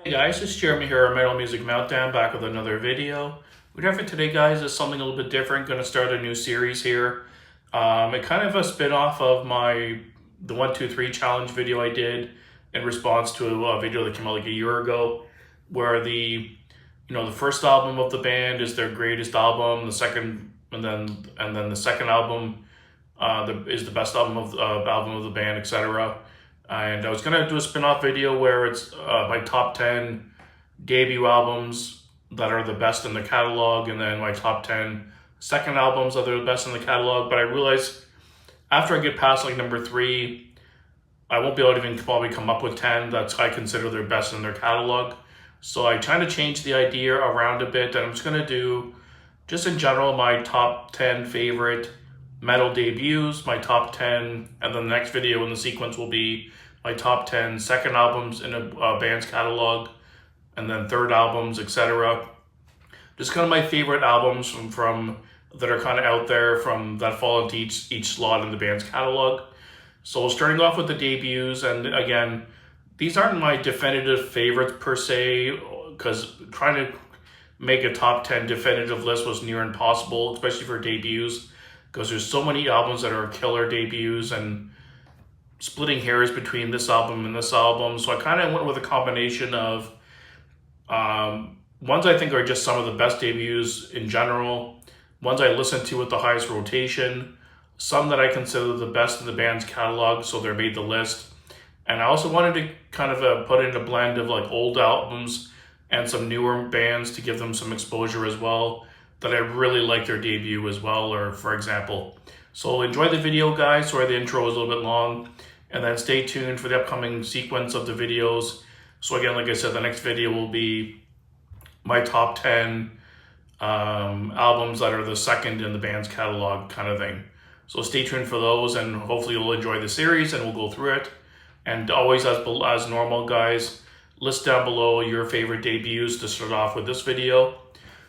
Hey guys, it's Jeremy here at Metal Music Meltdown, back with another video. What we have for today, guys, is something a little bit different. Going to start a new series here. It kind of a spin-off of the 1, 2, 3 challenge video I did in response to a video that came out like a year ago, where the first album of the band is their greatest album, the second and then the second album is the best album of the band, etc. And I was gonna do a spin-off video where it's my top 10 debut albums that are the best in the catalog, and then my top 10 second albums that are the best in the catalog. But I realized after I get past like number 3, I won't be able to even probably come up with 10 that I consider their best in their catalog. So I trying to change the idea around a bit, and I'm just gonna do, just in general, my top 10 favorite metal debuts, my top 10, and then the next video in the sequence will be my top 10 second albums in a band's catalog, and then third albums, etc. Just kind of my favorite albums from that are kind of out there from that fall into each slot in the band's catalog. So starting off with the debuts, and again, these aren't my definitive favorites per se, because trying to make a top 10 definitive list was near impossible, especially for debuts, because there's so many albums that are killer debuts and splitting hairs between this album and this album. So I kind of went with a combination of ones I think are just some of the best debuts in general, ones I listened to with the highest rotation, some that I consider the best in the band's catalog, so they made the list. And I also wanted to kind of put in a blend of like old albums and some newer bands to give them some exposure as well, that I really like their debut as well, or for example. So enjoy the video, guys. Sorry the intro was a little bit long. And then stay tuned for the upcoming sequence of the videos. So again, like I said, the next video will be my top 10 albums that are the second in the band's catalog kind of thing. So stay tuned for those, and hopefully you'll enjoy the series and we'll go through it. And always as normal, guys, list down below your favorite debuts to start off with this video.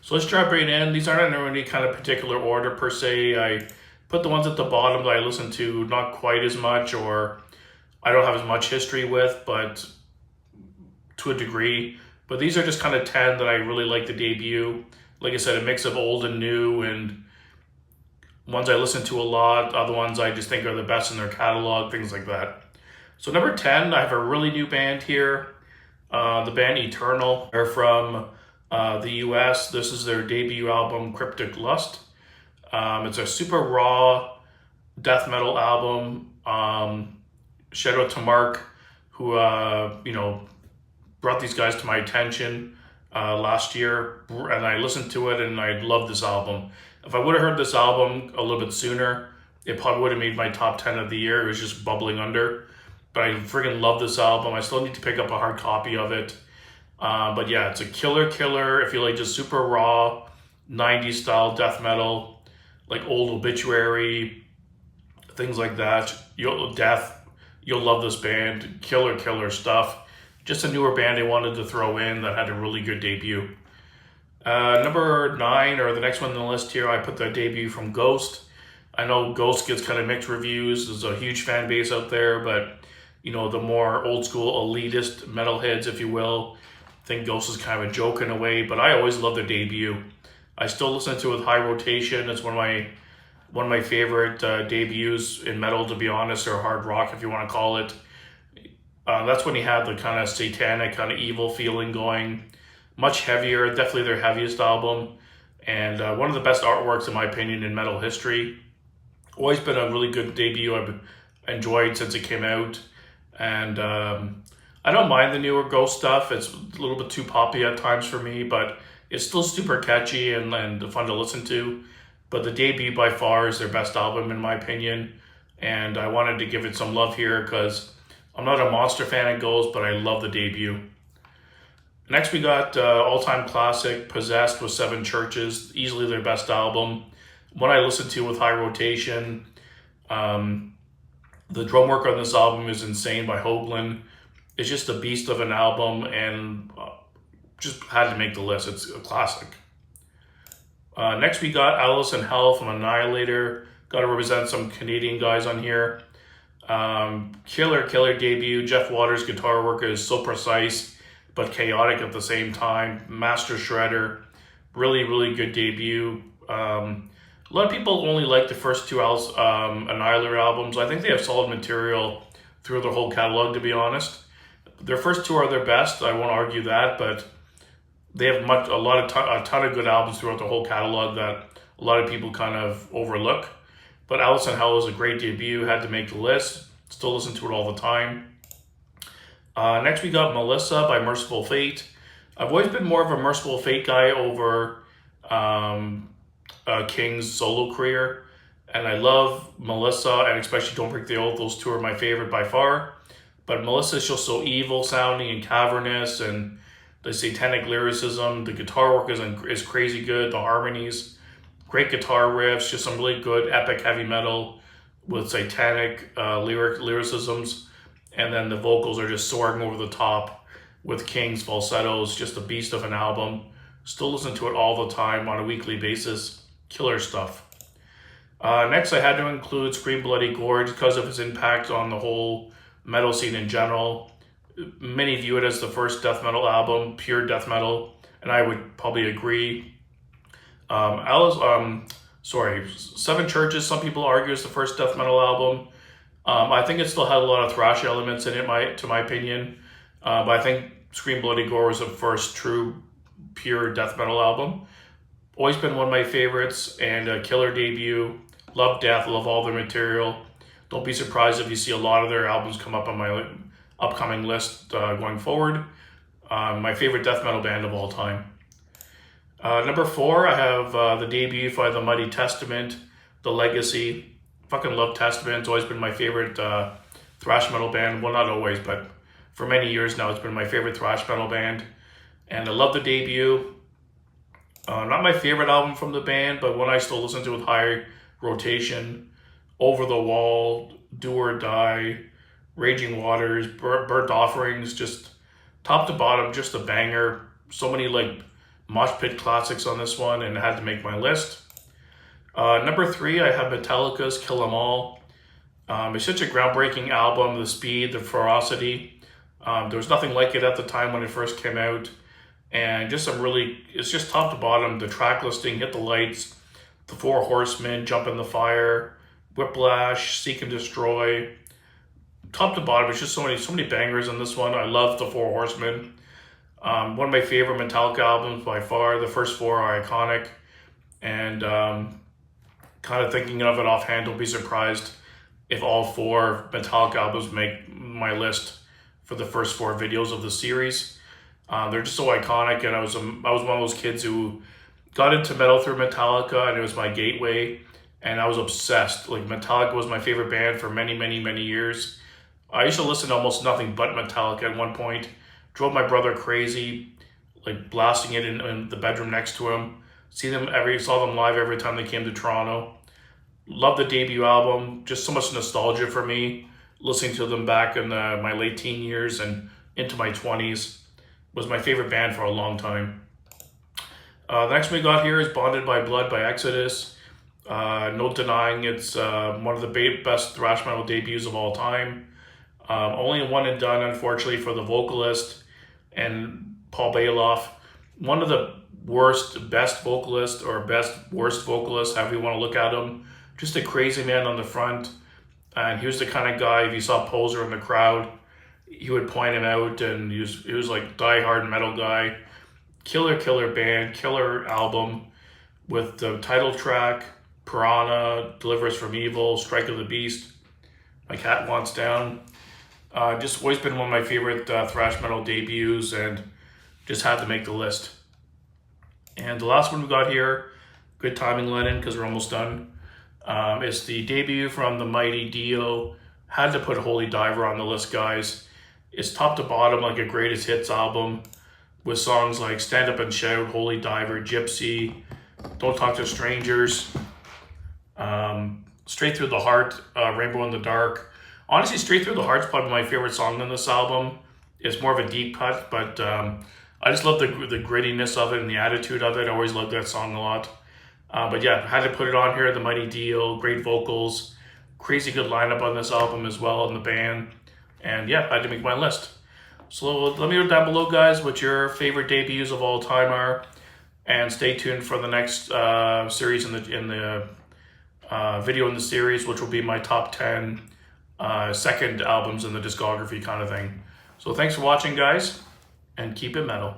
So let's jump right in. These aren't in any kind of particular order per se. I put the ones at the bottom that I listen to not quite as much, or I don't have as much history with, but to a degree. But these are just kind of 10 that I really like the debut. Like I said, a mix of old and new, and ones I listen to a lot, other ones I just think are the best in their catalog, things like that. So number 10, I have a really new band here. The band Eternal. They're from the US. This is their debut album, Cryptic Lust. It's a super raw death metal album. Shout out to Mark, who brought these guys to my attention last year, and I listened to it and I love this album. If I would have heard this album a little bit sooner, it probably would have made my top 10 of the year. It was just bubbling under, but I freaking love this album. I still need to pick up a hard copy of it. But yeah, it's a killer if you like just super raw 90s style death metal, like old Obituary, things like that. You'll love this band. Killer stuff. Just a newer band I wanted to throw in that had a really good debut. Number 9, or the next one on the list here, I put the debut from Ghost. I know Ghost gets kind of mixed reviews. There's a huge fan base out there, but the more old school elitist metalheads, if you will, think Ghost is kind of a joke in a way, but I always love their debut. I still listen to it with high rotation. It's one of my favorite debuts in metal, to be honest, or hard rock, if you want to call it. That's when he had the kind of satanic, kind of evil feeling going. Much heavier, definitely their heaviest album, and one of the best artworks, in my opinion, in metal history. Always been a really good debut I've enjoyed since it came out. And I don't mind the newer Ghost stuff. It's a little bit too poppy at times for me, but it's still super catchy and fun to listen to. But the debut by far is their best album, in my opinion. And I wanted to give it some love here because I'm not a monster fan of Ghost, but I love the debut. Next, we got all-time classic, Possessed with Seven Churches, easily their best album. One I listened to with high rotation. The drum work on this album is insane by Hoagland. It's just a beast of an album, and just had to make the list. It's a classic. Next, we got Alice in Hell from Annihilator. Got to represent some Canadian guys on here. Killer debut. Jeff Waters' guitar work is so precise. but chaotic at the same time. Master Shredder, really, really good debut. A lot of people only like the first two Annihilator albums. I think they have solid material through their whole catalog, to be honest. Their first two are their best, I won't argue that, but they have a ton of good albums throughout the whole catalog that a lot of people kind of overlook. But Alice in Hell is a great debut, had to make the list. Still listen to it all the time. Next we got Melissa by Merciful Fate. I've always been more of a Merciful Fate guy over King's solo career. And I love Melissa, and especially Don't Break the Oath. Those two are my favorite by far. But Melissa is just so evil sounding and cavernous, and the satanic lyricism, the guitar work is crazy good, the harmonies, great guitar riffs, just some really good epic heavy metal with satanic lyricisms. And then the vocals are just soaring over the top with King's falsettos, just a beast of an album. Still listen to it all the time on a weekly basis. Killer stuff. Next, I had to include Scream Bloody Gore because of his impact on the whole metal scene in general. Many view it as the first death metal album, pure death metal, and I would probably agree. Seven Churches, some people argue is the first death metal album. I think it still had a lot of thrash elements in it, to my opinion. But I think Scream Bloody Gore was the first true, pure death metal album. Always been one of my favorites, and a killer debut. Love Death, love all their material. Don't be surprised if you see a lot of their albums come up on my upcoming list going forward. My favorite death metal band of all time. Number 4, I have the debut by The Mighty Testament, The Legacy. Fucking love Testament. It's always been my favorite thrash metal band. Well, not always, but for many years now, it's been my favorite thrash metal band. And I love the debut. Not my favorite album from the band, but one I still listen to with high rotation. Over the Wall, Do or Die, Raging Waters, Burnt Offerings, just top to bottom, just a banger. So many like mosh pit classics on this one, and I had to make my list. Number 3, I have Metallica's Kill 'Em All. It's such a groundbreaking album, the speed, the ferocity. There was nothing like it at the time when it first came out. And just it's just top to bottom, the track listing, Hit the Lights, The Four Horsemen, Jump in the Fire, Whiplash, Seek and Destroy. Top to bottom, it's just so many bangers in this one. I love The Four Horsemen. One of my favorite Metallica albums by far. The first 4 are iconic. And kind of thinking of it offhand, don't be surprised if all 4 Metallica albums make my list for the first 4 videos of the series. They're just so iconic, and I was one of those kids who got into metal through Metallica, and it was my gateway, and I was obsessed. Like, Metallica was my favorite band for many, many, many years. I used to listen to almost nothing but Metallica at one point. Drove my brother crazy, like blasting it in the bedroom next to him. Saw them live every time they came to Toronto. Love the debut album, just so much nostalgia for me. Listening to them back in my late teen years and into my 20s. Was my favorite band for a long time. The next one we got here is Bonded by Blood by Exodus. No denying it's one of the best thrash metal debuts of all time. Only one and done, unfortunately, for the vocalist and Paul Bailoff. One of the best vocalists, or worst vocalists, however you want to look at him. Just a crazy man on the front. And he was the kind of guy, if you saw Poser in the crowd, he would point him out, and he was like die-hard metal guy. Killer band, killer album with the title track, Piranha, Deliver Us From Evil, Strike of the Beast, My Cat Wants Down. Just always been one of my favorite thrash metal debuts, and just had to make the list. And the last one we got here, good timing, Lennon, because we're almost done. It's the debut from the mighty Dio. Had to put Holy Diver on the list, guys. It's top to bottom like a greatest hits album with songs like Stand Up and Shout, Holy Diver, Gypsy, Don't Talk to Strangers, Straight Through the Heart, Rainbow in the Dark. Honestly, Straight Through the Heart's probably my favorite song on this album. It's more of a deep cut, but I just love the grittiness of it and the attitude of it. I always loved that song a lot. But yeah, had to put it on here, the mighty Dio, great vocals, crazy good lineup on this album as well in the band. And yeah, I had to make my list. So let me know down below, guys, what your favorite debuts of all time are, and stay tuned for the next series in the video in the series, which will be my top 10 second albums in the discography kind of thing. So thanks for watching, guys, and keep it metal.